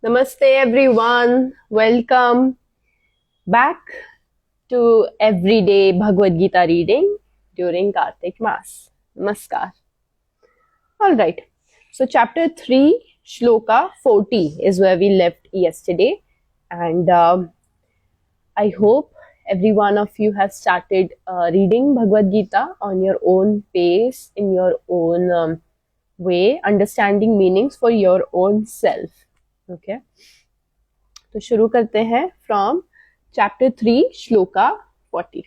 Namaste everyone. Welcome back to everyday Bhagavad Gita reading during Kartik Mass. Namaskar. All right. So chapter 3, Shloka 40 is where we left yesterday. And I hope every one of you has started reading Bhagavad Gita on your own pace, in your own way, understanding meanings for your own self. Okay. तो शुरू करते हैं from chapter 3 shloka 40।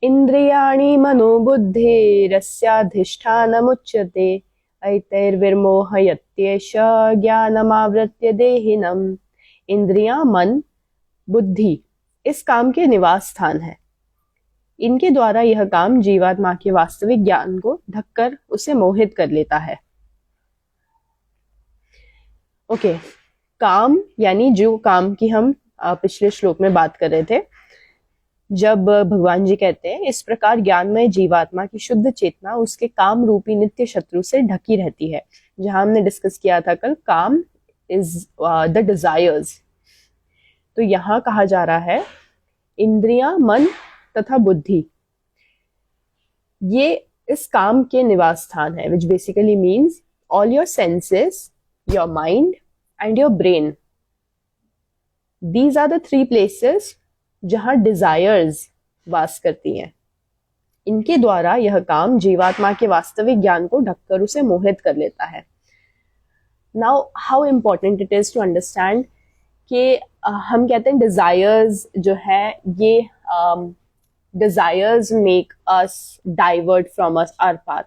इंद्रियाणि मनोबुद्धिरस्याधिष्ठानमुच्यते ऐतैर्विर्मोहयत्येष ज्ञानमावृत्य देहिनम्। इंद्रियां, मन, बुद्धि इस काम के निवास स्थान है। इनके द्वारा यह काम जीवात्मा के वास्तविक ज्ञान को ढककर उसे मोहित कर लेता है। ओके, काम यानी जो काम की हम पिछले श्लोक में बात कर रहे थे, जब भगवान जी कहते हैं इस प्रकार ज्ञानमय जीवात्मा की शुद्ध चेतना उसके काम रूपी नित्य शत्रु से ढकी रहती है। जहां हमने डिस्कस किया था कल, काम इज द डिजायर्स। तो यहां कहा जा रहा है इंद्रियां, मन तथा बुद्धि ये इस काम के निवास स्थान है, which basically means all your senses, your mind and your brain. These are the three places जहां desires वास करती हैं। इनके द्वारा यह काम जीवात्मा के वास्तविक ज्ञान को ढककर उसे मोहित कर लेता है। Now, how important it is to understand कि हम कहते हैं desires जो है ये desires make us divert from us our path.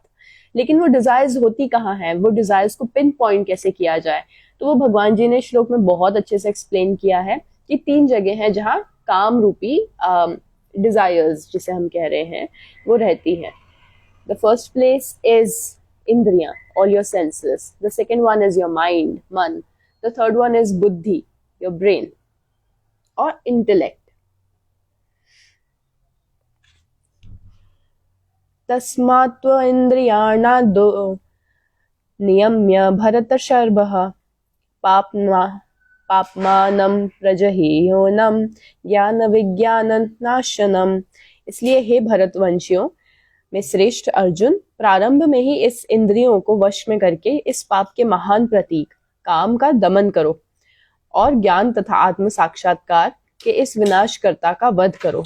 लेकिन वो डिजायर्स होती कहाँ हैं, वो डिजायर्स को पिन पॉइंट कैसे किया जाए, तो वो भगवान जी ने श्लोक में बहुत अच्छे से एक्सप्लेन किया है कि 3 जगह हैं जहाँ काम रूपी डिजायर्स जिसे हम कह रहे हैं वो रहती हैं। द फर्स्ट प्लेस इज इंद्रियां, all your senses. The second one is your mind, मन। द थर्ड वन इज बुद्धि, योर ब्रेन और इंटेलेक्ट। तस्मात् इन्द्रियाणादो नियम्य भरतशर्भः पाप्मानं प्रजहीयोनं ज्ञान विज्ञान नाशनम। इसलिए हे भरतवंशियों में श्रेष्ठ अर्जुन, प्रारंभ में ही इस इंद्रियों को वश में करके इस पाप के महान प्रतीक काम का दमन करो और ज्ञान तथा आत्म साक्षात्कार के इस विनाशकर्ता का वध करो।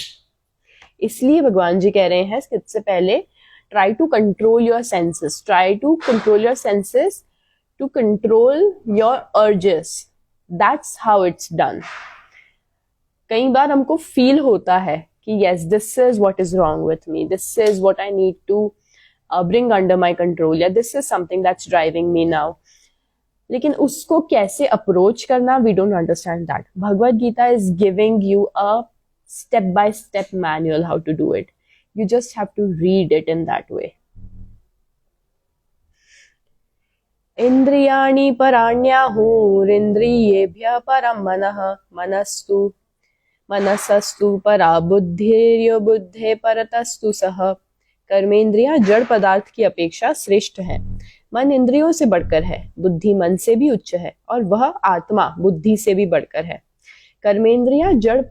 इसलिए भगवान जी कह रहे हैं इससे पहले try to control your senses, to control your urges. That's how it's done. कई बार हमको फील होता है कि yes, this is what is wrong with me, this is what I need to bring under my control, या this is something that's driving me now. लेकिन उसको कैसे approach करना, we don't understand that. Bhagavad Gita is giving you a step-by-step manual how to do it. You just have to read it in that way. इंद्रियाणि पराण्याहुरिन्द्रियेभ्यः परं मनः, मनसस्तु परा बुद्धिर्यो बुद्धे परतस्तु सः। कर्मेंद्रियां जड़ पदार्थ की अपेक्षा श्रेष्ठ है, मन इंद्रियों से बढ़कर है, बुद्धि मन से भी उच्च है और वह आत्मा बुद्धि से भी बढ़कर है। कर्मेंद्रियां जड़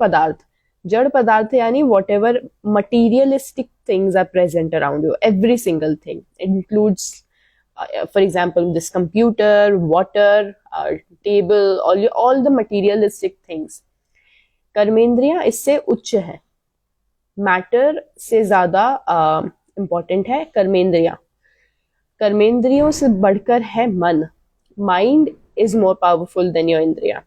पदार्थ यानी whatever materialistic things are present around you, every single thing includes for example this computer, water, table, all the materialistic things. कर्मेंद्रियां इससे उच्च है, मैटर से ज्यादा इंपॉर्टेंट है कर्मेंद्रियों से बढ़कर है मन। Mind is more powerful than your इंद्रिया,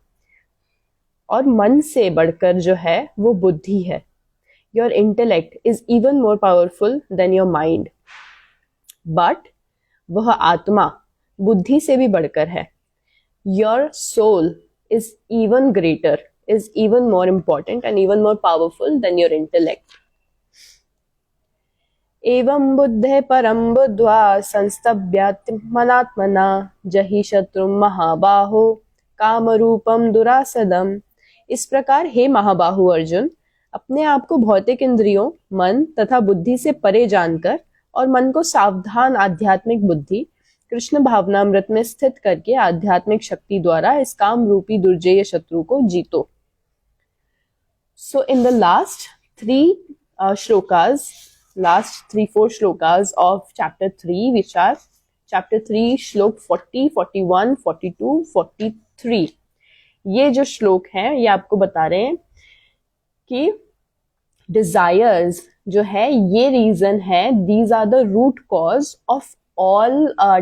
और मन से बढ़कर जो है वो बुद्धि है। Your intellect is even more powerful than your mind, but वह आत्मा बुद्धि से भी बढ़कर है। Your soul is even greater, is even more important and even more powerful than your intellect. एवं बुद्धे परम बुद्ध्वा संस्तभ्यात्मनात्मना जहि शत्रुं महाबाहो कामरूपम दुरासदम। इस प्रकार हे महाबाहु अर्जुन, अपने आप को भौतिक इंद्रियों, मन तथा बुद्धि से परे जानकर और मन को सावधान आध्यात्मिक बुद्धि कृष्ण भावनामृत में स्थित करके आध्यात्मिक शक्ति द्वारा इस काम रूपी दुर्जेय शत्रु को जीतो. So in the last last 3-4 shlokas of chapter 3, which are chapter 3 श्लोक 40, 41, 42, 43, ये जो श्लोक हैं ये आपको बता रहे हैं कि डिजायर्स जो है ये रीजन है, these are the root cause of all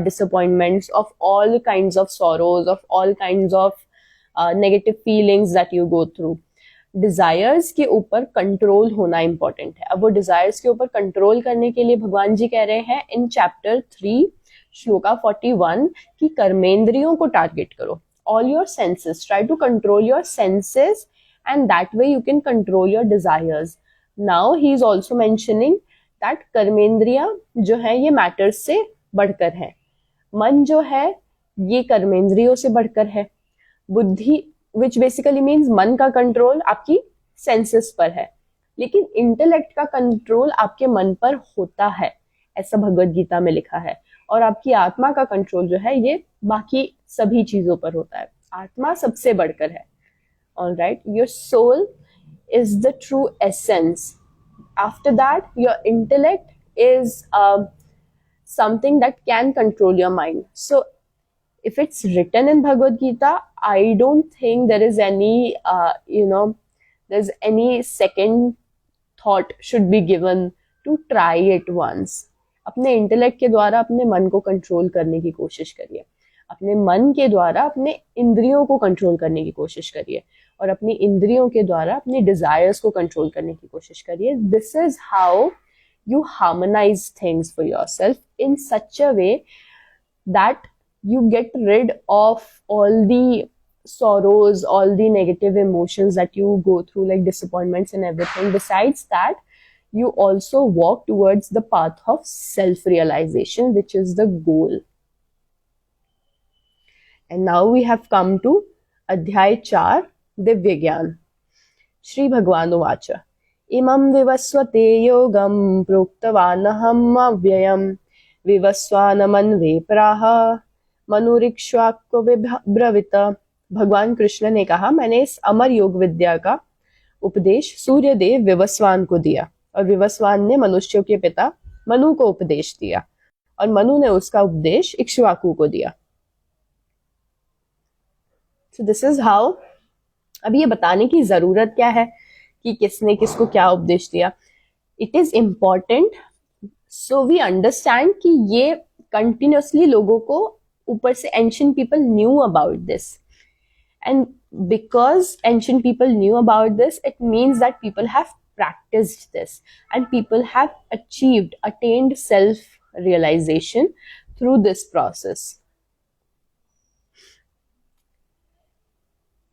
disappointments, of all kinds of sorrows, of all kinds of negative feelings that you go through. Desires के ऊपर कंट्रोल होना इंपॉर्टेंट है. अब वो डिजायर्स के ऊपर कंट्रोल करने के लिए भगवान जी कह रहे हैं इन चैप्टर 3 श्लोका 41 कि कर्मेंद्रियों को टारगेट करो. All your senses, try to control your senses and that way you can control your desires. Now he is also mentioning that कर्मेंद्रिया जो है ये मैटर्स से बढ़कर है. मन जो है ये कर्मेंद्रियों से बढ़कर है. बुद्धि which basically means मन का कंट्रोल आपकी सेंसेस पर है, लेकिन इंटेलेक्ट का कंट्रोल आपके मन पर होता है, ऐसा भगवत गीता में लिखा है. और आपकी आत्मा का कंट्रोल जो है ये बाकी सभी चीजों पर होता है. आत्मा सबसे बढ़कर है. Alright, your soul is the true essence. After that your intellect is something that can control your mind. So if it's written in Bhagavad Gita, I don't think there is any, there's any second thought should be given to try it once. अपने intellect के द्वारा अपने मन को control करने की कोशिश करिए. अपने मन के द्वारा अपने इंद्रियों को कंट्रोल करने की कोशिश करिए और अपनी इंद्रियों के द्वारा अपनी डिजायर्स को कंट्रोल करने की कोशिश करिए. This is how you harmonize things for yourself in such a way that you get rid of all the sorrows, all the negative emotions that you go through, like disappointments and everything. Besides that, you also walk towards the path of self-realization, which is the goal. And now we have come to Adhyay 4, Divya Gyan. Shri Bhagwan Uvacha. इमं विवस्वते योगं प्रोक्तवानहम् अव्ययम् विवस्वानमन्वे प्राह मनुरिक्ष्वाक्व विब्रवीत. भगवान कृष्ण ने कहा, मैंने इस अमर योग विद्या का उपदेश सूर्यदेव विवस्वान को दिया और विवस्वान ने मनुष्यों के पिता मनु को उपदेश दिया और मनु ने उसका उपदेश इक्ष्वाकु को दिया. So this is how. अब ये बताने की जरूरत क्या है कि किसने किसको क्या उपदेश दिया. It is important so we understand कि ये कंटिन्यूसली लोगों को ऊपर से ancient people knew about this, and because ancient people knew about this it means that people have practiced this and people have attained self realization through this process.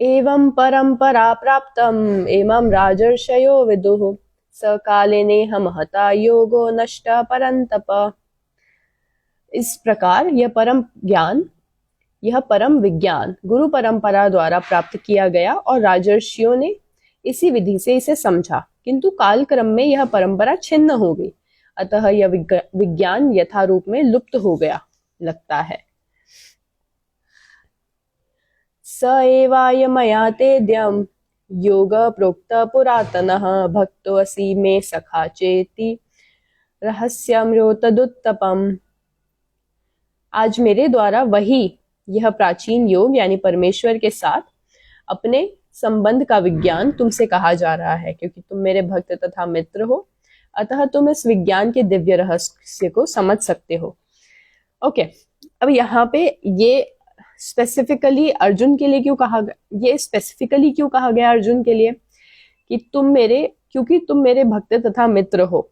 एवं परंपरा प्राप्तम एवं राजर्षयो विदुः सकाले हम हता योगो नष्ट परंतप. इस प्रकार यह परम विज्ञान गुरु परंपरा द्वारा प्राप्त किया गया और राजर्षियों ने इसी विधि से इसे समझा, किंतु काल क्रम में यह परंपरा छिन्न हो गई, अतः यह विज्ञान यथारूप में लुप्त हो गया लगता है. स एवाय मया तेद्यं योग प्रोक्त पुरातनः भक्तोऽसि मे सखा चेति रहस्यमृत तदुत्तपम्. आज मेरे द्वारा वही यह प्राचीन योग यानी परमेश्वर के साथ अपने संबंध का विज्ञान तुमसे कहा जा रहा है, क्योंकि तुम मेरे भक्त तथा मित्र हो, अतः तुम इस विज्ञान के दिव्य रहस्य को समझ सकते हो. ओके, अब यहाँ पे ये स्पेसिफिकली अर्जुन के लिए क्यों कहा गया, ये स्पेसिफिकली क्यों कहा गया अर्जुन के लिए कि क्योंकि तुम मेरे भक्त तथा मित्र हो,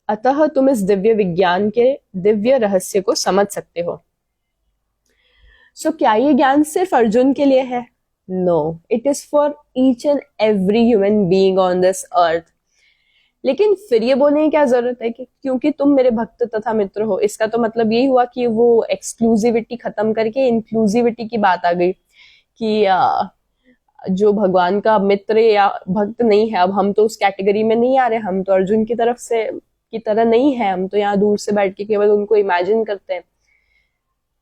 अतः तुम इस दिव्य विज्ञान के दिव्य रहस्य को समझ सकते हो. सो क्या ये ज्ञान सिर्फ अर्जुन के लिए है? No, it is for each and every human being on this earth. लेकिन फिर ये बोलने की क्या जरूरत है कि क्योंकि तुम मेरे भक्त तथा मित्र हो, इसका तो मतलब यही हुआ कि वो एक्सक्लूसिविटी खत्म करके इंक्लूसिविटी की बात आ गई कि जो भगवान का मित्र या भक्त नहीं है, अब हम तो उस कैटेगरी में नहीं आ रहे, हम तो अर्जुन की तरफ से की तरह नहीं है, हम तो यहाँ दूर से बैठ के केवल उनको इमेजिन करते हैं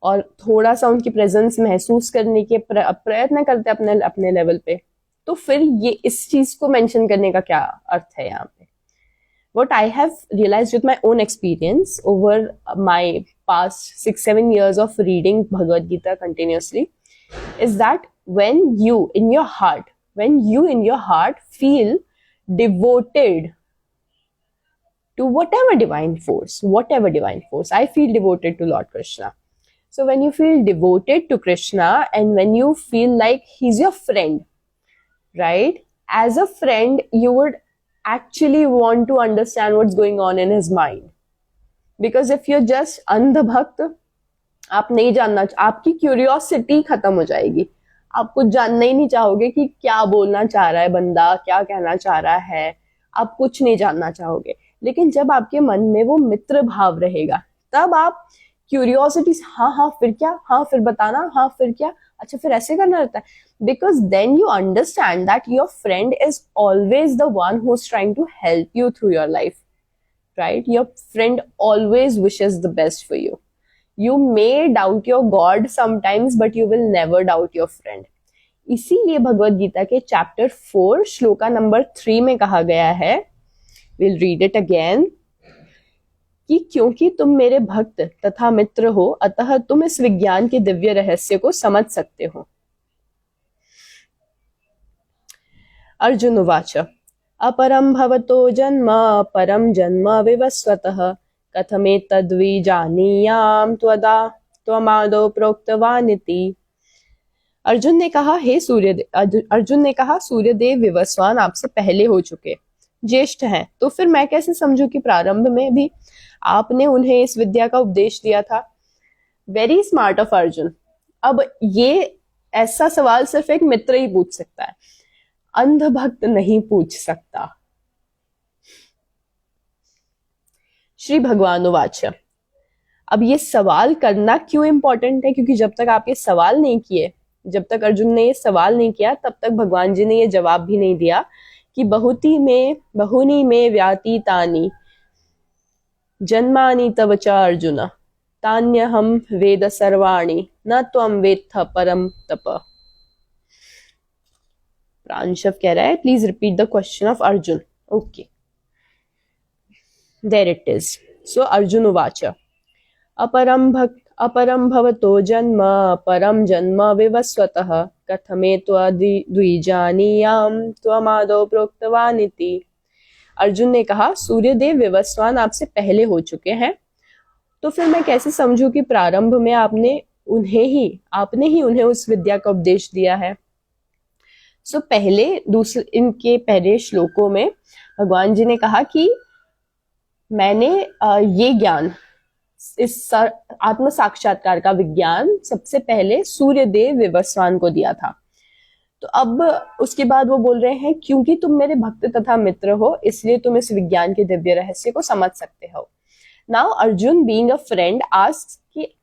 और थोड़ा सा उनकी प्रेजेंस महसूस करने के प्रयत्न करते हैं अपने अपने लेवल पे, तो फिर ये इस चीज को मेंशन करने का क्या अर्थ है यहाँ पे? What I have realized with my own experience over my past 6-7 years of reading Bhagavad Gita continuously is that when you in your heart feel devoted to whatever divine force, I feel devoted to Lord Krishna. So when you feel devoted to Krishna and when you feel like he's your friend, right? As a friend, you would actually want to understand what's going on in his mind. Because if you're just अंध भक्त, आप नहीं जानना, आपकी curiosity खत्म हो जाएगी, आप कुछ जानना ही नहीं चाहोगे कि क्या बोलना चाह रहा है बंदा, क्या कहना चाह रहा है, आप कुछ नहीं जानना चाहोगे। लेकिन जब आपके मन में वो मित्र भाव रहेगा, तब आप क्यूरियोसिटी, हाँ फिर क्या, हाँ फिर बताना, हाँ फिर क्या, अच्छा फिर ऐसे करना रहता है। Because then you understand that your friend is always the one who's trying to help you through your life, right? Your friend always wishes the best for you. You may doubt your God sometimes, but you will never doubt your friend. इसीलिए भगवद गीता के chapter 4 shloka number 3 में कहा गया है, we'll read it again, कि क्योंकि तुम मेरे भक्त तथा मित्र हो, अतः तुम इस विज्ञान के दिव्य रहस्य को समझ सकते हो। अर्जुन उवाच अपरं भवतो जन्म परं जन्म विवस्वतः कथमेतद्विजानीयाम् त्वमादौ प्रोक्तवानिति। अर्जुन ने कहा सूर्यदेव विवस्वान आपसे पहले हो चुके, ज्येष्ठ हैं, तो फिर मैं कैसे समझूं कि प्रारंभ में भी आपने उन्हें इस विद्या का उपदेश दिया था। Very smart of Arjun. अब ये ऐसा सवाल सिर्फ एक मित्र ही पूछ सकता है, अंध भक्त नहीं पूछ सकता। श्री भगवान उवाच। अब ये सवाल करना क्यों इंपॉर्टेंट है? क्योंकि जब तक आप ये सवाल नहीं किए, जब तक अर्जुन ने ये सवाल नहीं किया, तब तक भगवान जी ने ये जवाब भी नहीं दिया कि बहुनी में व्यातीतानि जन्मानि तव च अर्जुन तान्यहं वेद सर्वाणि न त्वं वेत्थ परम तप। प्रांशव कह रहा है, please repeat the question of Arjun. Okay, there it is. So Arjun उवाच अपरं भवतो जन्म परम जन्म विवस्वतः कथमेतद्विजानीयाम् त्वमादौ प्रोक्तवानिति। अर्जुन ने कहा, सूर्यदेव विवस्वान आपसे पहले हो चुके हैं, तो फिर मैं कैसे समझूं कि प्रारंभ में आपने ही उन्हें उस विद्या का उपदेश दिया है। सो इनके पहले श्लोकों में भगवान जी ने कहा कि मैंने ये ज्ञान, इस आत्म साक्षात्कार का विज्ञान सबसे पहले सूर्यदेव विवस्वान को दिया था। तो अब उसके बाद वो बोल रहे हैं, क्योंकि तुम मेरे भक्त तथा मित्र हो, इसलिए तुम इस विज्ञान के दिव्य रहस्य को समझ सकते हो। Now Arjun being a friend asks कि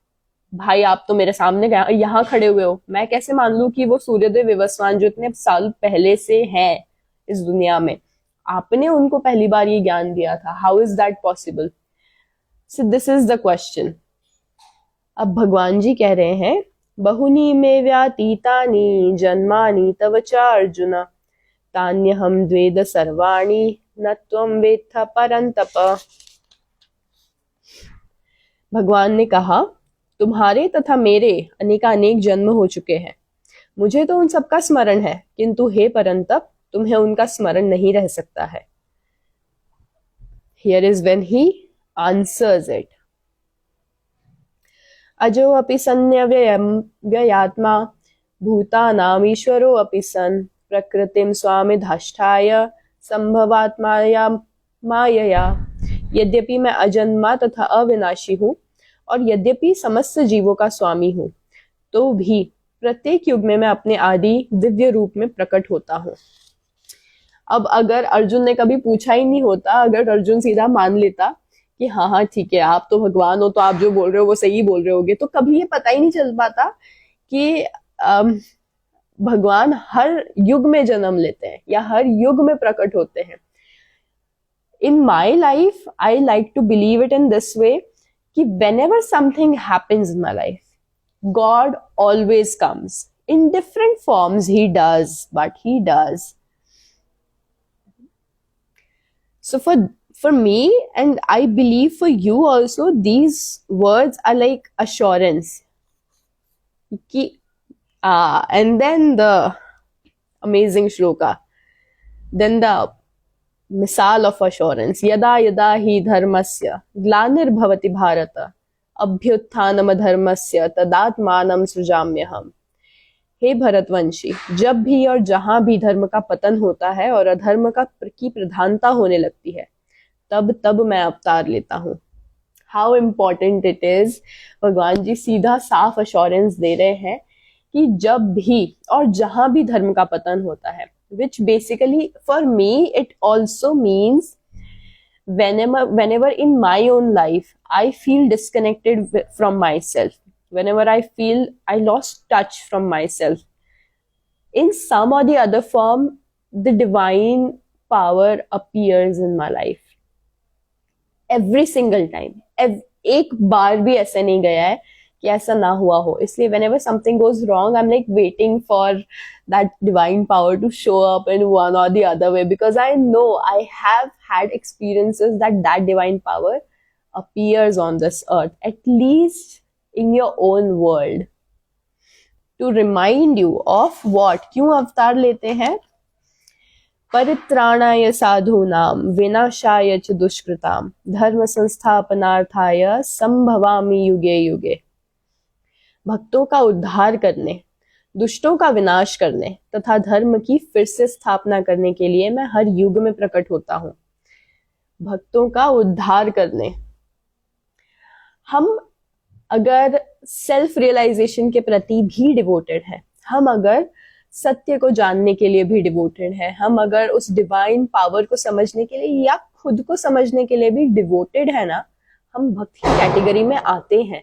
भाई आप तो मेरे सामने यहाँ खड़े हुए हो, मैं कैसे मान लूं कि वो सूर्यदेव विवस्वान जो इतने साल पहले से हैं इस दुनिया में, आपने उनको पहली बार ये ज्ञान दिया था। How is that possible? So this is the question. अब भगवान जी कह रहे हैं, बहुनी में व्यातीतानि जन्मानि तव च अर्जुन तान्यहं द्वेद सर्वाणि न त्वं वेत्थ परं तप। भगवान ने कहा, तुम्हारे तथा मेरे अनेकानेक जन्म हो चुके हैं, मुझे तो उन सबका स्मरण है, किंतु हे परंतप तुम्हें उनका स्मरण नहीं रह सकता है। Here is when he answers it. अजो अपि सन्न्यव्ययात्मा भूतानाम् ईश्वरो अपि सन् प्रकृतिं स्वामिधाष्ठाय संभवात्माया मायया। यद्यपि मैं अजन्मा तथा अविनाशी हूँ और यद्यपि समस्त जीवों का स्वामी हूँ, तो भी प्रत्येक युग में मैं अपने आदि दिव्य रूप में प्रकट होता हूँ। अब अगर अर्जुन ने कभी पूछा ही नहीं होता, अगर अर्जुन सीधा मान लेता कि हाँ ठीक है, आप तो भगवान हो, तो आप जो बोल रहे हो वो सही बोल रहे होगे, तो कभी ये पता ही नहीं चल पाता कि भगवान हर युग में जन्म लेते हैं या हर युग में प्रकट होते हैं। In my life, I like to believe it in this way कि whenever something happens in my life, God always comes in different forms. He does, but He does. So for me, and I believe for you also, these words are like assurance. कि, and then the amazing shloka, then the मिसाल of assurance, यदा यदा हि धर्मस्य ग्लानिर्भवति भारत अभ्युत्थानम धर्मस्य तदात्मानं सृजाम्यहम्। हे भरतवंशी, जब भी और जहां भी धर्म का पतन होता है और अधर्म की प्रधानता होने लगती है, तब तब मैं अवतार लेता हूँ। How important it is. भगवान जी सीधा साफ अश्योरेंस दे रहे हैं कि जब भी और जहां भी धर्म का पतन होता है, which basically for me it also means whenever in my own life I feel disconnected from myself, whenever I feel I lost touch from myself, in some or the other form the divine power appears in my life every single time. एक बार भी ऐसा नहीं गया है कि ऐसा ना हुआ हो। इसलिए whenever something goes wrong, I'm like waiting for that divine power to show up in one or the other way, because I know I have had experiences that divine power appears on this earth, at least in your own world, to remind you of what, क्यों अवतार लेते हैं, परित्राणाय साधूनां विनाशाय च दुष्कृतां धर्म संस्थापनार्थाय संभवामि युगे युगे। भक्तों का उद्धार करने, दुष्टों का विनाश करने तथा धर्म की फिर से स्थापना करने के लिए मैं हर युग में प्रकट होता हूँ। भक्तों का उद्धार करने, हम अगर सेल्फ रियलाइजेशन के प्रति भी डिवोटेड हैं, हम अगर सत्य को जानने के लिए भी डिवोटेड हैं, हम अगर उस डिवाइन पावर को समझने के लिए या खुद को समझने के लिए भी डिवोटेड है ना, हम भक्त की कैटेगरी में आते हैं,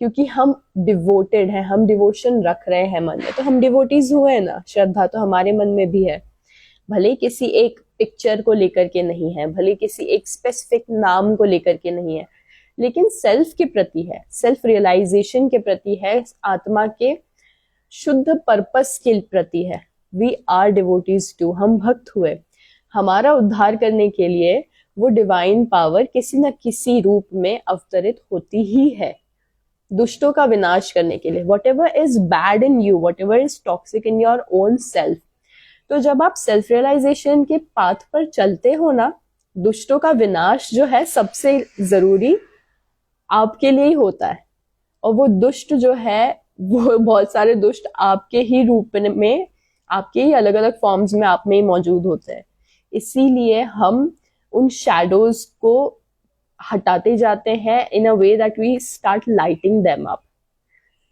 क्योंकि हम डिवोटेड हैं, हम डिवोशन रख रहे हैं मन में, तो हम डिवोटीज हुए ना। श्रद्धा तो हमारे मन में भी है, भले किसी एक पिक्चर को लेकर के नहीं है, भले किसी एक स्पेसिफिक नाम को लेकर के नहीं है, लेकिन सेल्फ के प्रति है, सेल्फ रियलाइजेशन के प्रति है, आत्मा के शुद्ध पर्पस के प्रति है। वी आर डिवोटीज टू, हम भक्त हुए। हमारा उद्धार करने के लिए वो डिवाइन पावर किसी न किसी रूप में अवतरित होती ही है, दुष्टों का विनाश करने के लिए। What ever is bad in you, what ever is toxic in your own self, तो जब आप सेल्फ रियलाइजेशन के पाथ पर चलते हो ना, दुष्टों का विनाश जो है सबसे जरूरी आपके लिए ही होता है। और वो दुष्ट जो है, वो बहुत सारे दुष्ट आपके ही रूप में, आपके ही अलग अलग फॉर्म्स में आप में ही मौजूद होते हैं। इसीलिए हम उन शैडोज को हटाते जाते हैं in a way that we start lighting them up,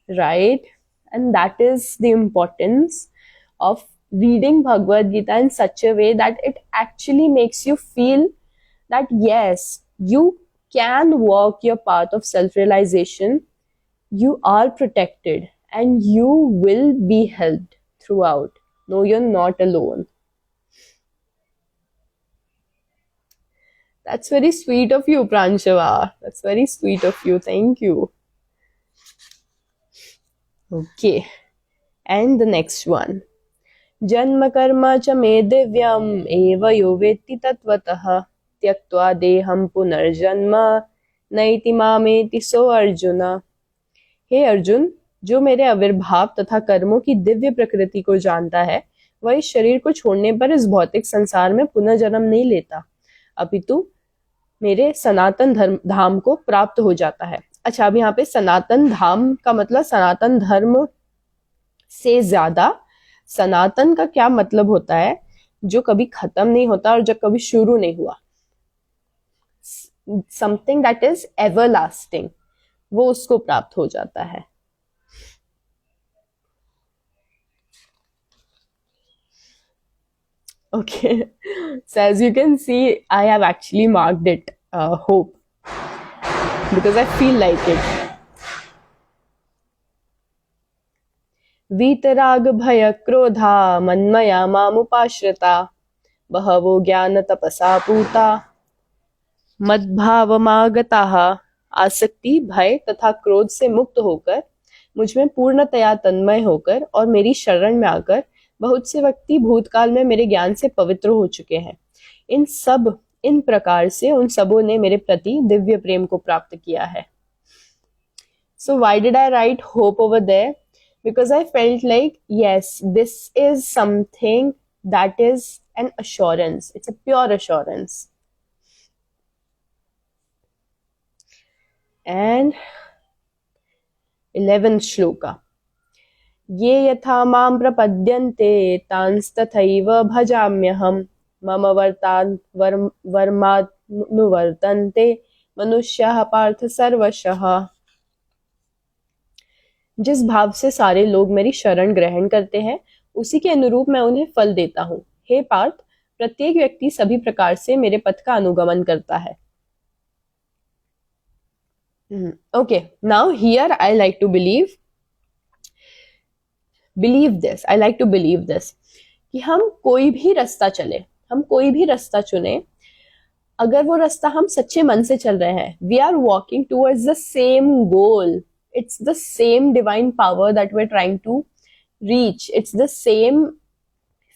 right? And that is the importance of reading Bhagavad Gita in such a way that it actually makes you feel that yes, you can walk your path of self-realization, you are protected and you will be helped throughout. No, you're not alone. That's very sweet of you, Pranshava. That's very sweet of you. Thank you. Okay. And the next one. Janma karma cha me divyam eva yo vetti tatvatah tyaktva deham punarjanma naiti mameti so Arjuna. हे अर्जुन, जो मेरे आविर्भाव तथा कर्मों की दिव्य प्रकृति को जानता है, वह इस शरीर को छोड़ने पर इस भौतिक संसार में पुनः जन्म नहीं लेता, अपितु मेरे सनातन धाम को प्राप्त हो जाता है। अच्छा, अब यहाँ पे सनातन धाम का मतलब सनातन धर्म से ज्यादा सनातन का क्या मतलब होता है, जो कभी खत्म नहीं होता और जो कभी शुरू नहीं हुआ, समथिंग दैट इज एवरलास्टिंग, वो उसको प्राप्त हो जाता है। Okay, so as you can see, I have actually marked it hope because I feel like it. वीतराग भय क्रोधा मन्मया मामुपाश्रिता बहवो ज्ञान तपसा पूता मद्भावमागताः। आसक्ति, भय तथा क्रोध से मुक्त होकर, मुझ में पूर्णतया तन्मय होकर और मेरी शरण में आकर बहुत से व्यक्ति भूतकाल में मेरे ज्ञान से पवित्र हो चुके हैं। इन प्रकार से उन सबों ने मेरे प्रति दिव्य प्रेम को प्राप्त किया है। So why did I write hope over there? Because I felt like, yes, this is something that is an assurance. It's a pure assurance. And 11th shloka. ये यथा मां प्रपद्यन्ते तांस्तथैव भजाम्यहम् मम वर्मानुवर्तन्ते मनुष्याः पार्थ सर्वशः। जिस भाव से सारे लोग मेरी शरण ग्रहण करते हैं, उसी के अनुरूप मैं उन्हें फल देता हूँ। हे पार्थ, प्रत्येक व्यक्ति सभी प्रकार से मेरे पथ का अनुगमन करता है। Okay, now here I like to believe this कि हम कोई भी रास्ता चले, हम कोई भी रास्ता चुने, अगर वो रास्ता हम सच्चे मन से चल रहे हैं, we are walking towards the same goal. It's the same divine power that we're trying to reach. It's the same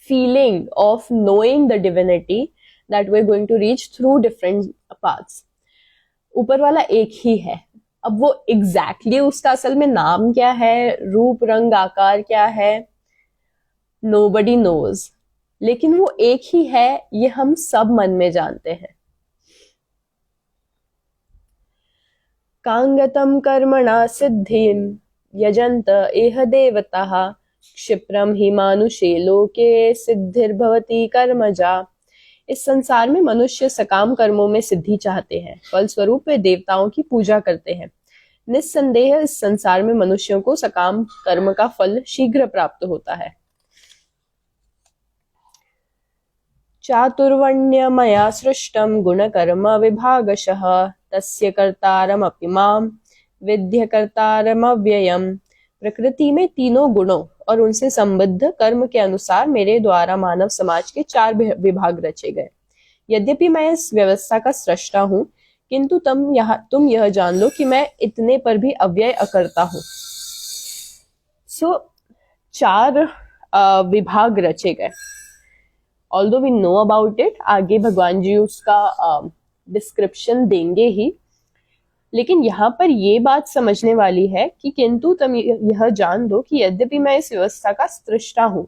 feeling of knowing the divinity that we're going to reach through different paths. ऊपर वाला एक ही है। अब वो exactly उसका असल में नाम क्या है, रूप रंग आकार क्या है, nobody knows, लेकिन वो एक ही है, ये हम सब मन में जानते हैं। कांगतम कर्मणा सिद्धिम यजंत एह देवताः क्षिप्रम हि मानुषे लोके सिद्धिर्भवति कर्मजा। इस संसार में मनुष्य सकाम कर्मों में सिद्धि चाहते हैं, फलस्वरूप वे देवताओं की पूजा करते हैं। निस्संदेह इस संसार में मनुष्यों को सकाम कर्म का फल शीघ्र प्राप्त होता है। चातुर्वर्ण्यमया सृष्टं गुणकर्म विभागशः तस्य कर्तारमपि मां विद्य कर्तारमव्ययम्। प्रकृति में तीनों गुणों और उनसे संबद्ध कर्म के अनुसार मेरे द्वारा मानव समाज के 4 विभाग रचे गए। यद्यपि मैं इस व्यवस्था का सृष्टा हूँ, किंतु तुम यह जान लो कि मैं इतने पर भी अव्यय अकर्ता हूँ। सो 4 विभाग रचे गए। Although we know about it, आगे भगवान जी उसका डिस्क्रिप्शन देंगे ही, लेकिन यहाँ पर ये बात समझने वाली है कि किंतु तुम यह जान दो कि यद्यपि मैं इस व्यवस्था का सृष्टा हूँ,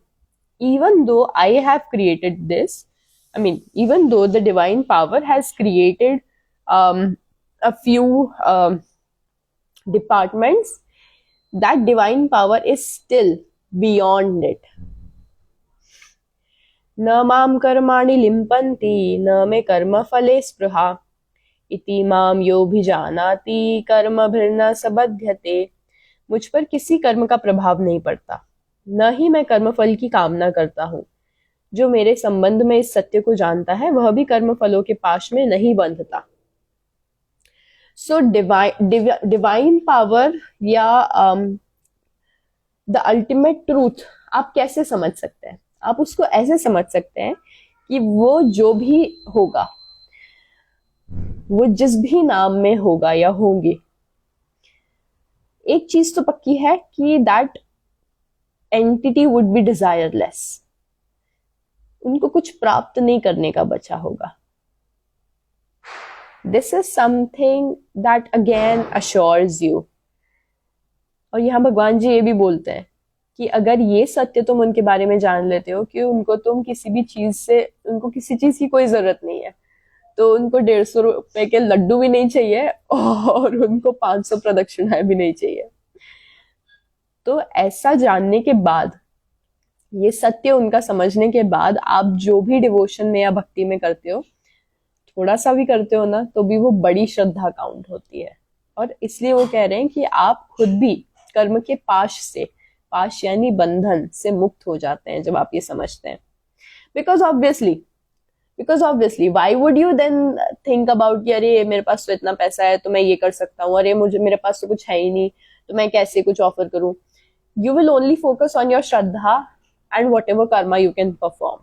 even though I have created this, even though the divine power has created a few departments, that divine power is still beyond it. न माम कर्माणि लिम्पन्ति न मे कर्म फले स्पृहा इति माम योऽभिजानाति कर्मभिर्न सबध्यते। मुझ पर किसी कर्म का प्रभाव नहीं पड़ता, न ही मैं कर्मफल की कामना करता हूँ। जो मेरे संबंध में इस सत्य को जानता है, वह भी कर्मफलों के पाश में नहीं बंधता। सो डिवाइन पावर या द अल्टीमेट ट्रूथ आप कैसे समझ सकते हैं? आप उसको ऐसे समझ सकते हैं कि वो जो भी होगा, वो जिस भी नाम में होगा या होंगे, एक चीज तो पक्की है कि that entity would be desireless. उनको कुछ प्राप्त नहीं करने का बचा होगा। This is something that again assures you. और यहां भगवान जी ये भी बोलते हैं कि अगर ये सत्य तुम उनके बारे में जान लेते हो कि उनको किसी चीज की कोई जरूरत नहीं है, तो उनको 150 रुपए के लड्डू भी नहीं चाहिए और उनको 500 प्रदक्षिणाएं भी नहीं चाहिए। तो ऐसा जानने के बाद, ये सत्य उनका समझने के बाद, आप जो भी डिवोशन में या भक्ति में करते हो, थोड़ा सा भी करते हो ना, तो भी वो बड़ी श्रद्धा काउंट होती है। और इसलिए वो कह रहे हैं कि आप खुद भी कर्म के पाश यानी बंधन से मुक्त हो जाते हैं जब आप ये समझते हैं। Because obviously why would you then think about कि अरे मेरे पास तो इतना पैसा है तो मैं ये कर सकता हूँ, अरे मेरे पास तो कुछ है ही नहीं तो मैं कैसे कुछ ऑफर करूं। You will only focus on your Shraddha and what ever Karma you can perform.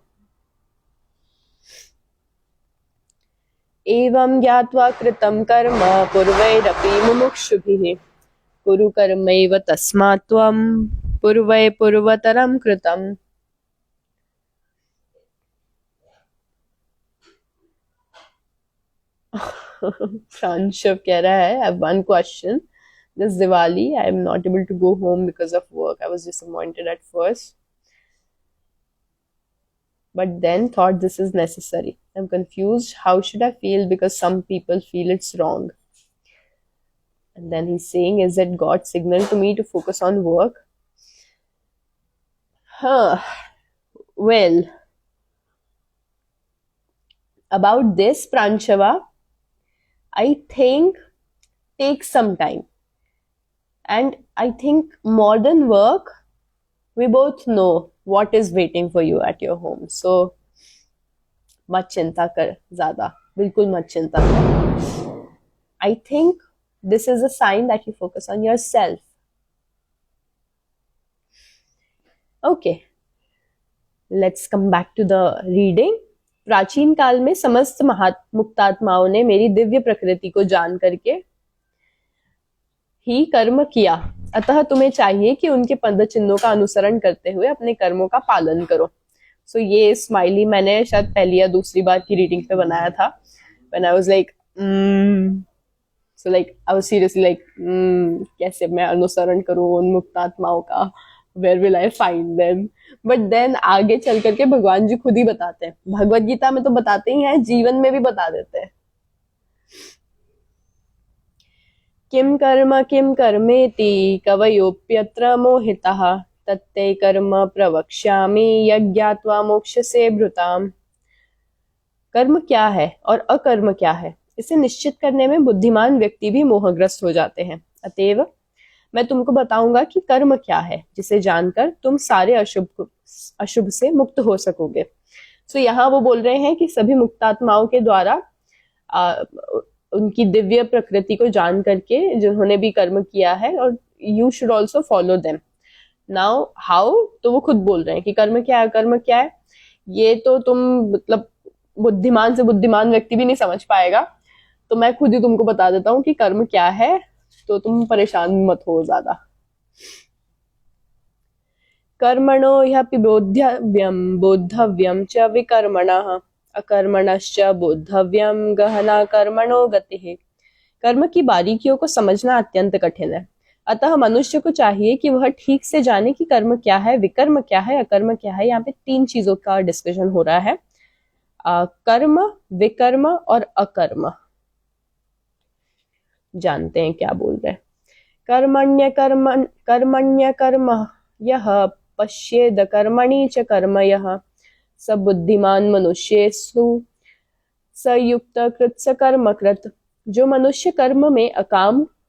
एवं ज्ञात्वा कृतं कर्म पूर्वैरपि मुमुक्षुभिः कुरु कर्मैव तस्मात् त्वं पूर्वै पूर्वतरं कृतम्। Pranshab कह रहा है, I have one question. This Diwali, I am not able to go home because of work. I was disappointed at first, but then thought this is necessary. I'm confused. How should I feel? Because some people feel it's wrong. And then he's saying, is it God's signal to me to focus on work? Well, about this, Pranshava, I think take some time. And I think more than work, we both know what is waiting for you at your home. So, मत चिंता कर ज़्यादा, बिल्कुल मत चिंता कर. I think this is a sign that you focus on yourself. Okay, let's come back to the reading. प्राचीन काल में समस्त मुक्तात्माओं ने मेरी दिव्य प्रकृति को जान करके ही कर्म किया, अतः तुम्हें चाहिए कि उनके पद चिन्हों का अनुसरण करते हुए अपने कर्मों का पालन करो. सो ये स्माइली मैंने शायद पहली या दूसरी बार की रीडिंग पे बनाया था. When I was like, so like I was seriously like, कैसे मैं अनुसरण करूं उन मुक्तात्माओं का, where will I find them? But then आगे चल करके भगवान जी खुद ही बताते हैं. भगवत गीता में तो बताते ही हैं, जीवन में भी बता देते हैं. किम कर्मेति कवयोप्यत्र मोहितः तत्ते कर्म प्रवक्ष्यामि यज्ञात्वा मोक्षसे भृताम. कर्म क्या है और अकर्म क्या है, इसे निश्चित करने में बुद्धिमान व्यक्ति भी मोहग्रस्त हो जाते हैं. अतएव मैं तुमको बताऊंगा कि कर्म क्या है, जिसे जानकर तुम सारे अशुभ से मुक्त हो सकोगे. सो यहाँ वो बोल रहे हैं कि सभी मुक्तात्माओं के द्वारा उनकी दिव्य प्रकृति को जान करके जिन्होंने भी कर्म किया है, और you should also follow them. Now how, तो वो खुद बोल रहे हैं कि कर्म क्या है, कर्म क्या है, ये तो तुम मतलब बुद्धिमान से बुद्धिमान व्यक्ति भी नहीं समझ पाएगा, तो मैं खुद ही तुमको बता देता हूँ कि कर्म क्या है, तो तुम परेशान मत हो ज्यादा. कर्मणो ह्यपि बोद्धव्यम च विकर्मणः अकर्मणश्च बोद्धव्यम गहना कर्मणो गतिः. कर्म की बारीकियों को समझना अत्यंत कठिन है, अतः मनुष्य को चाहिए कि वह ठीक से जाने कि कर्म क्या है, विकर्म क्या है, अकर्म क्या है. यहाँ पे 3 चीजों का डिस्कशन हो रहा है, कर्म, विकर्म और अकर्म. जानते हैं क्या बोल रहे हैं. कर्मण्य कर्म यह पश्येद कर्मणि च कर्म यह स बुद्धिमान मनुष्येषु सयुक्त कृत कर्म कृत. जो मनुष्य कर्म में अकर्म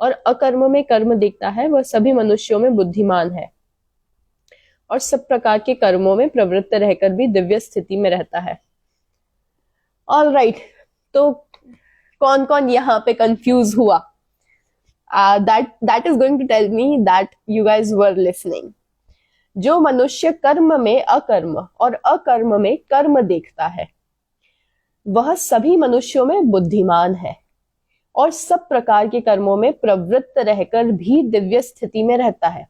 और अकर्म में कर्म देखता है, वह सभी मनुष्यों में बुद्धिमान है और सब प्रकार के कर्मों में प्रवृत्त रहकर भी दिव्य स्थिति में रहता है. ऑल राइट, तो कौन कौन यहाँ पे कंफ्यूज हुआ? that is going to tell me that you guys were listening. जो मनुष्य कर्म में अकर्म और अकर्म में कर्म देखता है, वह सभी मनुष्यों में बुद्धिमान है और सब प्रकार के कर्मों में प्रवृत्त रहकर भी दिव्य स्थिति में रहता है.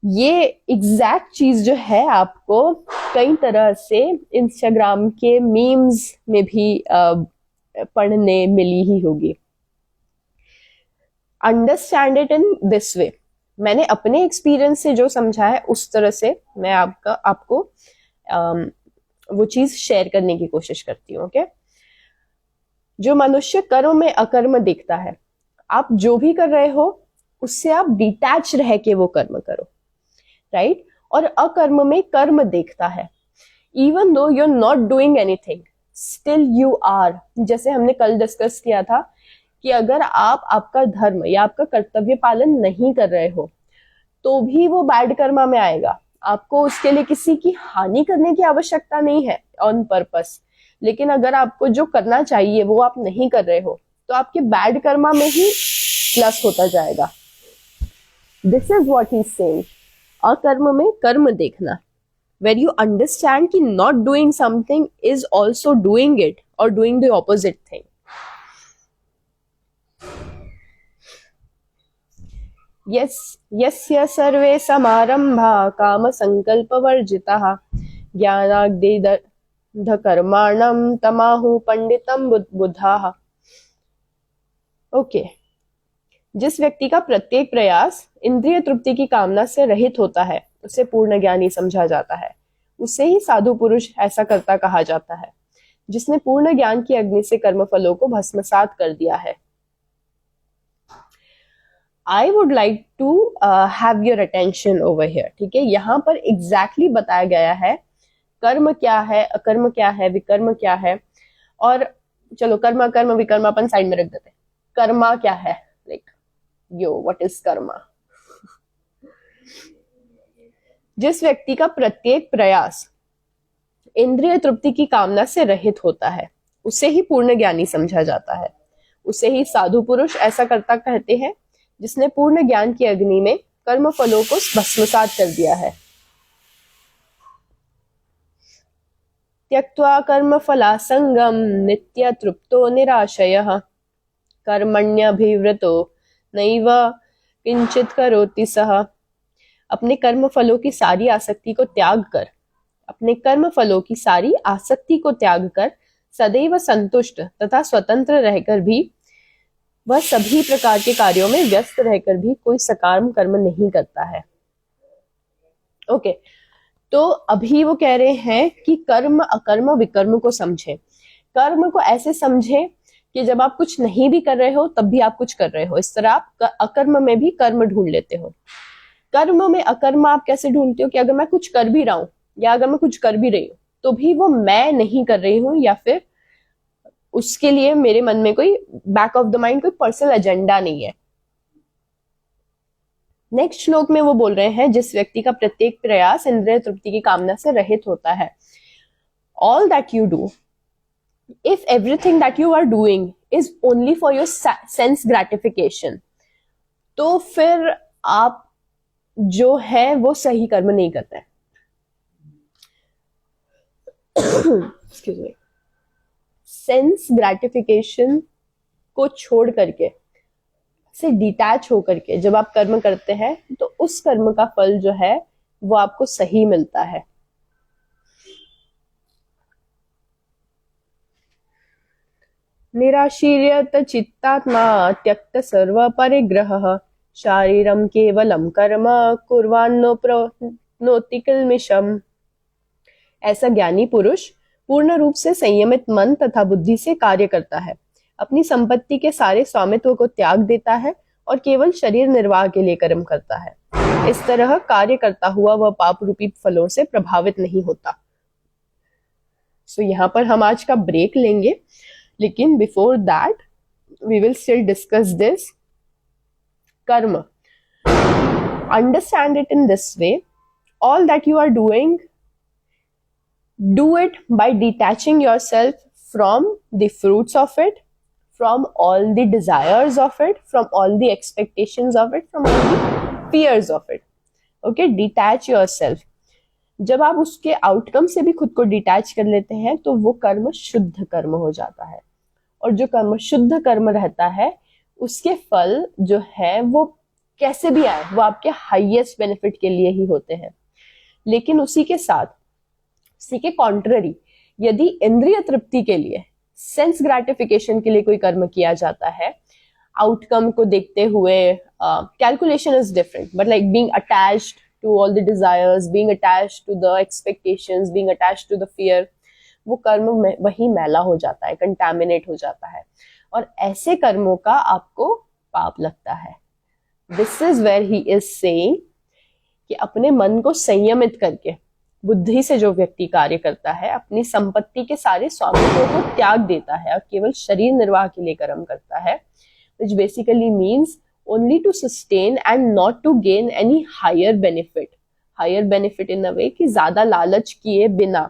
ये एग्जैक्ट चीज जो है आपको कई तरह से इंस्टाग्राम के मीम्स में भी पढ़ने मिली ही होगी. अंडरस्टैंड इट इन दिस वे. मैंने अपने एक्सपीरियंस से जो समझा है उस तरह से मैं आपको वो चीज शेयर करने की कोशिश करती हूँ. ओके, जो मनुष्य कर्म में अकर्म देखता है, आप जो भी कर रहे हो उससे आप डिटैच रह के वो कर्म करो, राइट. और अकर्म में कर्म देखता है, even though you are not doing anything, still you are. जैसे हमने कल डिस्कस किया था कि अगर आप आपका धर्म या आपका कर्तव्य पालन नहीं कर रहे हो तो भी वो बैड कर्मा में आएगा. आपको उसके लिए किसी की हानि करने की आवश्यकता नहीं है ऑन पर्पस, लेकिन अगर आपको जो करना चाहिए वो आप नहीं कर रहे हो तो आपके बैड कर्मा में ही प्लस होता जाएगा. This is what he is saying. अकर्म में कर्म देखना, where you understand कि not doing something is also doing it or doing the opposite thing. यस्य सर्वे समारंभा काम संकल्प वर्जिताः ज्ञानाग्निदग्धकर्माणं तमाहु पंडितम बुधाः. ओके, जिस व्यक्ति का प्रत्येक प्रयास इंद्रिय तृप्ति की कामना से रहित होता है उसे पूर्ण ज्ञानी समझा जाता है. उसे ही साधु पुरुष ऐसा करता कहा जाता है जिसने पूर्ण ज्ञान की अग्नि से कर्म फलों को भस्मसात कर दिया है. I would like to have your attention over here. ठीक है, यहाँ पर exactly बताया गया है कर्म क्या है, अकर्म क्या है, विकर्म क्या है. और चलो कर्म अकर्म विकर्म अपन साइड में रख देते हैं. कर्मा क्या है, लाइक व्हाट इज कर्मा. जिस व्यक्ति का प्रत्येक प्रयास इंद्रिय तृप्ति की कामना से रहित होता है उसे ही पूर्ण ज्ञानी समझा जाता है. उसे ही साधु पुरुष ऐसा करता कहते हैं जिसने पूर्ण ज्ञान की अग्नि में कर्म फलों को भस्मसात कर दिया है. त्यक्त्वा कर्म फलासंगम नित्य तृप्तो निराशयः कर्मण्यभिवृतो नैव किंचित करोति सः. अपने कर्म फलों की सारी आसक्ति को त्याग कर सदैव संतुष्ट तथा स्वतंत्र रहकर भी वह सभी प्रकार के कार्यों में व्यस्त रहकर भी कोई सकाम कर्म नहीं करता है. ओके, तो अभी वो कह रहे हैं कि कर्म अकर्म विकर्म को समझे. कर्म को ऐसे समझे कि जब आप कुछ नहीं भी कर रहे हो तब भी आप कुछ कर रहे हो. इस तरह आप अकर्म में भी कर्म ढूंढ लेते हो. कर्म में अकर्म आप कैसे ढूंढते हो कि अगर मैं कुछ कर भी रहा हूं या अगर मैं कुछ कर भी रही हूं तो भी वो मैं नहीं कर रही हूं या फिर उसके लिए मेरे मन में कोई बैक ऑफ द माइंड कोई पर्सनल एजेंडा नहीं है. नेक्स्ट श्लोक में वो बोल रहे हैं जिस व्यक्ति का प्रत्येक प्रयास इंद्रिय तृप्ति की कामना से रहित होता है. All that you do, if everything that you are doing is only for your sense gratification, तो फिर आप जो है वो सही कर्म नहीं करते हैं. Excuse me. सेंस ग्रेटिफिकेशन को छोड़ करके, से डिटैच होकर के जब आप कर्म करते हैं तो उस कर्म का फल जो है वो आपको सही मिलता है. निराशीर्यत चित्तात्मा त्यक्त सर्व परिग्रहः शारीरम केवलम कर्म कुर्वान्नो प्रोनोति किल्मिषम्. ऐसा ज्ञानी पुरुष पूर्ण रूप से संयमित मन तथा बुद्धि से कार्य करता है, अपनी संपत्ति के सारे स्वामित्व को त्याग देता है और केवल शरीर निर्वाह के लिए कर्म करता है. इस तरह कार्य करता हुआ वह पाप रूपी फलों से प्रभावित नहीं होता. सो यहाँ पर हम आज का ब्रेक लेंगे, लेकिन before that we will still discuss this karma. Understand it in this way, all that you are doing, do it by detaching yourself from the fruits of it, from all the desires of it, from all the expectations of it, from all the fears of it. Okay, detach yourself. जब आप उसके outcome से भी खुद को detach कर लेते हैं तो वो कर्म शुद्ध कर्म हो जाता है. और जो कर्म शुद्ध कर्म रहता है उसके फल जो है वो कैसे भी आए वो आपके हाईएस्ट बेनिफिट के लिए ही होते हैं. लेकिन उसी के कॉन्ट्ररी यदि इंद्रिय तृप्ति के लिए, सेंस ग्रेटिफिकेशन के लिए कोई कर्म किया जाता है, आउटकम को देखते हुए, calculation is different, but like being attached to all the desires, being attached to the expectations, being attached to the fear, वो कर्म वही मैला हो जाता है, कंटामिनेट हो जाता है और ऐसे कर्मों का आपको पाप लगता है. This is where he is saying कि अपने मन को संयमित करके बुद्धि से जो व्यक्ति कार्य करता है, अपनी संपत्ति के सारे स्वामित्व को त्याग देता है और केवल शरीर निर्वाह के लिए कर्म करता है, which basically means only to sustain and not to gain any higher benefit in a way कि ज्यादा लालच किए बिना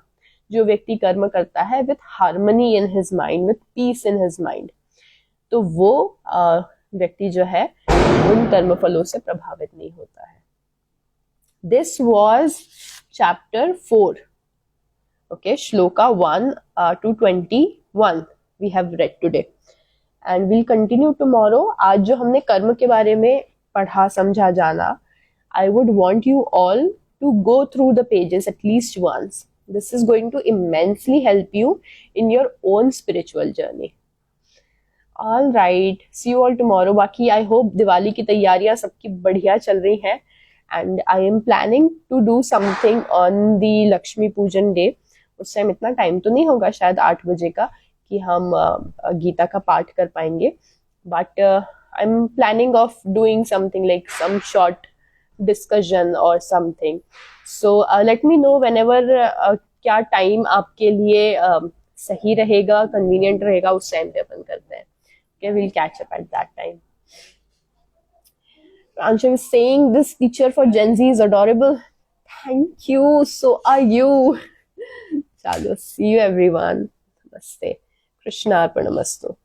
जो व्यक्ति कर्म करता है with harmony in his mind, with peace in his mind, तो वो व्यक्ति जो है उन कर्म फलों से प्रभावित नहीं होता है. This was chapter 4. Okay, shloka 1 to 21 we have read today. And we'll continue tomorrow. आज जो हमने कर्म के बारे में पढ़ा समझा जाना, I would want you all to go through the pages at least once. This is going to immensely help you in your own spiritual journey. All right, see you all tomorrow. बाकी I hope Diwali की तैयारियां सबकी बढ़िया चल रही हैं, and I am planning to do something on the Lakshmi पूजन day. उस टाइम इतना टाइम तो नहीं होगा शायद 8 बजे का कि हम गीता का पाठ कर पाएंगे, but I'm planning of doing something like some short discussion or something. So let me know whenever क्या टाइम आपके लिए सही रहेगा, कन्वीनियंट रहेगा, उस टाइम पे अपन करते हैं. Okay, we'll catch up at that time. Anshu is saying this teacher for Gen Z is adorable. Thank you. So are you. Chalo, see you everyone. Namaste. Krishna Arpanamastu.